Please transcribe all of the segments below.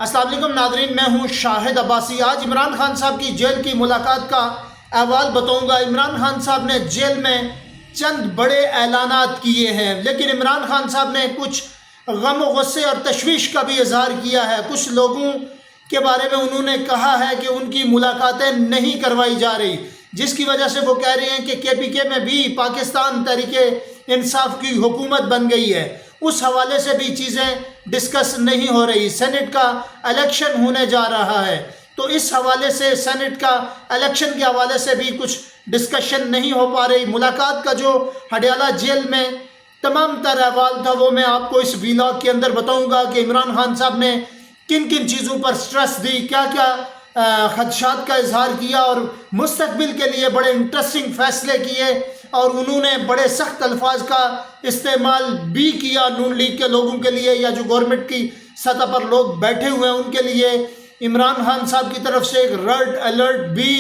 السلام علیکم ناظرین، میں ہوں شاہد عباسی۔ آج عمران خان صاحب کی جیل کی ملاقات کا احوال بتاؤں گا۔ عمران خان صاحب نے جیل میں چند بڑے اعلانات کیے ہیں، لیکن عمران خان صاحب نے کچھ غم و غصے اور تشویش کا بھی اظہار کیا ہے۔ کچھ لوگوں کے بارے میں انہوں نے کہا ہے کہ ان کی ملاقاتیں نہیں کروائی جا رہی، جس کی وجہ سے وہ کہہ رہے ہیں کہ کے میں بھی پاکستان تحریک انصاف کی حکومت بن گئی ہے۔ اس حوالے سے بھی چیزیں ڈسکس نہیں ہو رہی۔ سینٹ کا الیکشن ہونے جا رہا ہے، تو اس حوالے سے سینٹ کا الیکشن کے حوالے سے بھی کچھ ڈسکشن نہیں ہو پا رہی۔ ملاقات کا جو ہڈیالہ جیل میں تمام تر احوال تھا وہ میں آپ کو اس ویلاگ کے اندر بتاؤں گا کہ عمران خان صاحب نے کن کن چیزوں پر سٹریس دی، کیا کیا خدشات کا اظہار کیا، اور مستقبل کے لیے بڑے انٹرسٹنگ فیصلے کیے، اور انہوں نے بڑے سخت الفاظ کا استعمال بھی کیا نون لیگ کے لوگوں کے لیے، یا جو گورنمنٹ کی سطح پر لوگ بیٹھے ہوئے ہیں ان کے لیے عمران خان صاحب کی طرف سے ایک ریڈ الرٹ بھی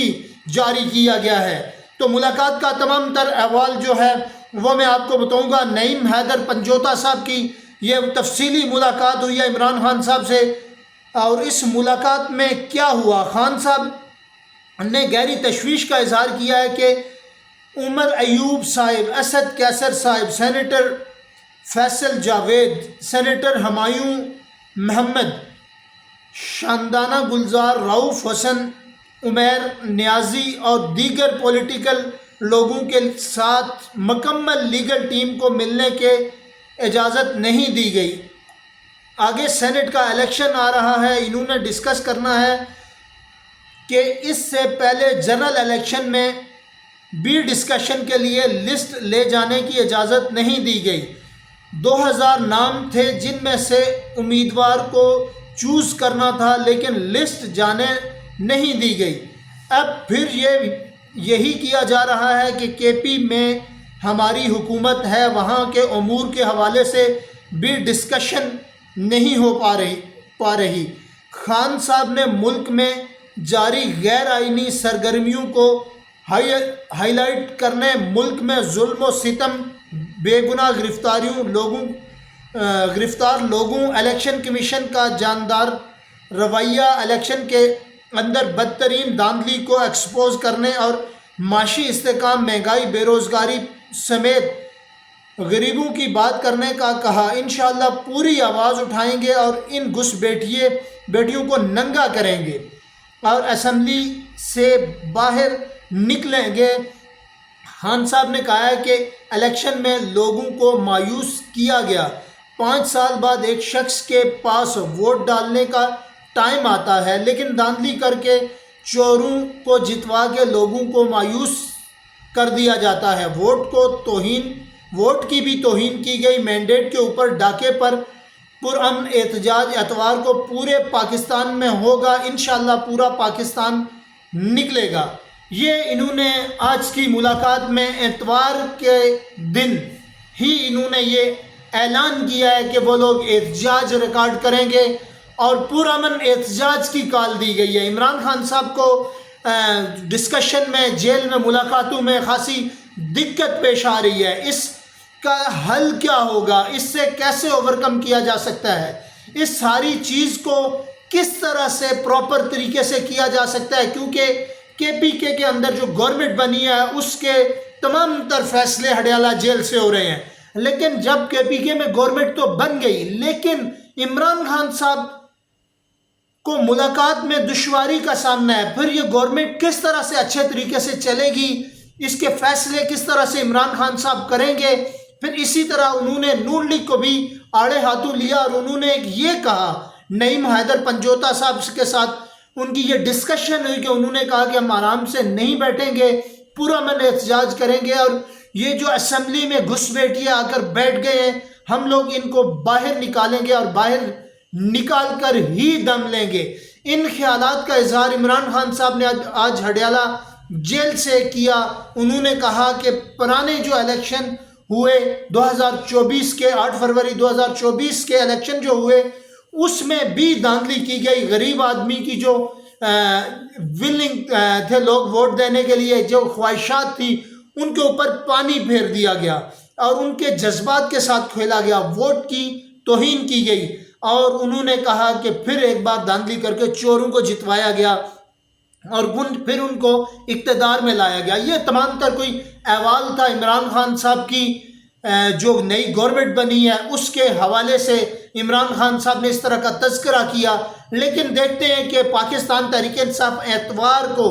جاری کیا گیا ہے۔ تو ملاقات کا تمام تر احوال جو ہے وہ میں آپ کو بتاؤں گا۔ نعیم حیدر پنجوتا صاحب کی یہ تفصیلی ملاقات ہوئی ہے عمران خان صاحب سے، اور اس ملاقات میں کیا ہوا۔ خان صاحب نے گہری تشویش کا اظہار کیا ہے کہ عمر ایوب صاحب، اسد کیسر صاحب، سینیٹر فیصل جاوید، سینیٹر ہمایوں محمد، شاندانہ گلزار، رؤف حسن، عمیر نیازی اور دیگر پولیٹیکل لوگوں کے ساتھ مکمل لیگل ٹیم کو ملنے کے اجازت نہیں دی گئی۔ آگے سینٹ کا الیکشن آ رہا ہے، انہوں نے ڈسکس کرنا ہے کہ اس سے پہلے جنرل الیکشن میں بھی ڈسکشن کے لیے لسٹ لے جانے کی اجازت نہیں دی گئی۔ 2000 نام تھے جن میں سے امیدوار کو چوز کرنا تھا، لیکن لسٹ جانے نہیں دی گئی۔ اب پھر یہی کیا جا رہا ہے کہ کے پی میں ہماری حکومت ہے، وہاں کے امور کے حوالے سے بھی ڈسکشن نہیں ہو پا رہی۔ خان صاحب نے ملک میں جاری غیر آئینی سرگرمیوں کو ہائی لائٹ کرنے، ملک میں ظلم و ستم، بے گناہ گرفتار لوگوں، الیکشن کمیشن کا جاندار رویہ، الیکشن کے اندر بدترین دھاندلی کو ایکسپوز کرنے، اور معاشی استحکام، مہنگائی، بے روزگاری سمیت غریبوں کی بات کرنے کا کہا۔ انشاءاللہ پوری آواز اٹھائیں گے اور ان گھس بیٹیوں کو ننگا کریں گے اور اسمبلی سے باہر نکلیں گے۔ خان صاحب نے کہا ہے کہ الیکشن میں لوگوں کو مایوس کیا گیا۔ 5 سال بعد ایک شخص کے پاس ووٹ ڈالنے کا ٹائم آتا ہے، لیکن دھاندلی کر کے چوروں کو جتوا کے لوگوں کو مایوس کر دیا جاتا ہے۔ ووٹ کی بھی توہین کی گئی۔ مینڈیٹ کے اوپر ڈاکے پر پرامن احتجاج اتوار کو پورے پاکستان میں ہوگا، انشاءاللہ پورا پاکستان نکلے گا۔ یہ انہوں نے آج کی ملاقات میں اتوار کے دن ہی انہوں نے یہ اعلان کیا ہے کہ وہ لوگ احتجاج ریکارڈ کریں گے، اور پرامن احتجاج کی کال دی گئی ہے۔ عمران خان صاحب کو ڈسکشن میں، جیل میں، ملاقاتوں میں خاصی دقت پیش آ رہی ہے۔ اس کا حل کیا ہوگا؟ اس سے کیسے اوورکم کیا جا سکتا ہے؟ اس ساری چیز کو کس طرح سے پراپر طریقے سے کیا جا سکتا ہے؟ کیونکہ کے پی کے اندر جو گورنمنٹ بنی ہے اس کے تمام تر فیصلے ہڈیالہ جیل سے ہو رہے ہیں، لیکن جب کے پی کے میں گورنمنٹ تو بن گئی، لیکن عمران خان صاحب کو ملاقات میں دشواری کا سامنا ہے۔ پھر یہ گورنمنٹ کس طرح سے اچھے طریقے سے چلے گی، اس کے فیصلے کس طرح سے عمران خان صاحب کریں گے؟ پھر اسی طرح انہوں نے نون لیگ کو بھی آڑے ہاتھوں لیا، اور انہوں نے یہ کہا، نعیم حیدر پنجوتا صاحب کے ساتھ ان کی یہ ڈسکشن ہوئی کہ انہوں نے کہا کہ ہم آرام سے نہیں بیٹھیں گے، پرامن احتجاج کریں گے، اور یہ جو اسمبلی میں گھس بیٹھیے آ کر بیٹھ گئے ہیں، ہم لوگ ان کو باہر نکالیں گے اور باہر نکال کر ہی دم لیں گے۔ ان خیالات کا اظہار عمران خان صاحب نے آج ہڈیالہ جیل سے کیا۔ انہوں نے کہا کہ پرانے جو الیکشن ہوئے 2024 کے 8 فروری 2024 کے الیکشن جو ہوئے اس میں بھی دھاندلی کی گئی۔ غریب آدمی کی جو ولنگ تھے لوگ ووٹ دینے کے لیے، جو خواہشات تھی ان کے اوپر پانی پھیر دیا گیا اور ان کے جذبات کے ساتھ کھیلا گیا، ووٹ کی توہین کی گئی۔ اور انہوں نے کہا کہ پھر ایک بار دھاندلی کر کے چوروں کو جتوایا گیا اور پھر ان کو اقتدار میں لایا گیا. یہ تمام تر کوئی احوال تھا عمران خان صاحب کی جو نئی گورنمنٹ بنی ہے اس کے حوالے سے عمران خان صاحب نے اس طرح کا تذکرہ کیا. لیکن دیکھتے ہیں کہ پاکستان تحریک انصاف اتوار کو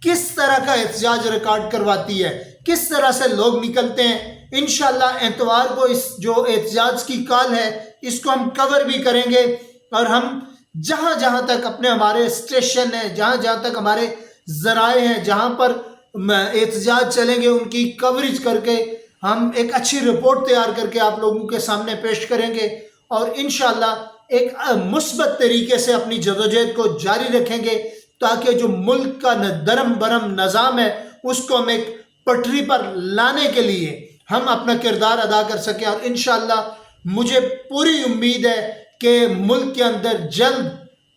کس طرح کا احتجاج ریکارڈ کرواتی ہے, کس طرح سے لوگ نکلتے ہیں. انشاءاللہ اتوار کو اس جو احتجاج کی کال ہے اس کو ہم کور بھی کریں گے, اور ہم جہاں جہاں تک ہمارے اسٹیشن ہیں, جہاں جہاں تک ہمارے ذرائع ہیں, جہاں پر احتجاج چلیں گے ان کی کوریج کر کے ہم ایک اچھی رپورٹ تیار کر کے آپ لوگوں کے سامنے پیش کریں گے, اور انشاءاللہ ایک مثبت طریقے سے اپنی جدوجہد کو جاری رکھیں گے تاکہ جو ملک کا درم برم نظام ہے اس کو ہم ایک پٹری پر لانے کے لیے ہم اپنا کردار ادا کر سکیں. اور انشاءاللہ مجھے پوری امید ہے کہ ملک کے اندر جلد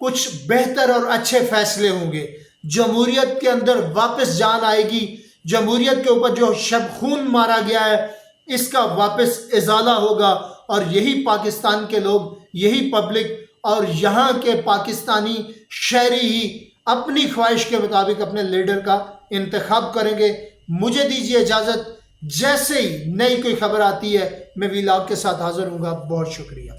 کچھ بہتر اور اچھے فیصلے ہوں گے, جمہوریت کے اندر واپس جان آئے گی, جمہوریت کے اوپر جو شب خون مارا گیا ہے اس کا واپس ازالہ ہوگا, اور یہی پاکستان کے لوگ, یہی پبلک اور یہاں کے پاکستانی شہری ہی اپنی خواہش کے مطابق اپنے لیڈر کا انتخاب کریں گے. مجھے دیجیے اجازت, جیسے ہی نئی کوئی خبر آتی ہے میں ویلاگ کے ساتھ حاضر ہوں گا. بہت شکریہ.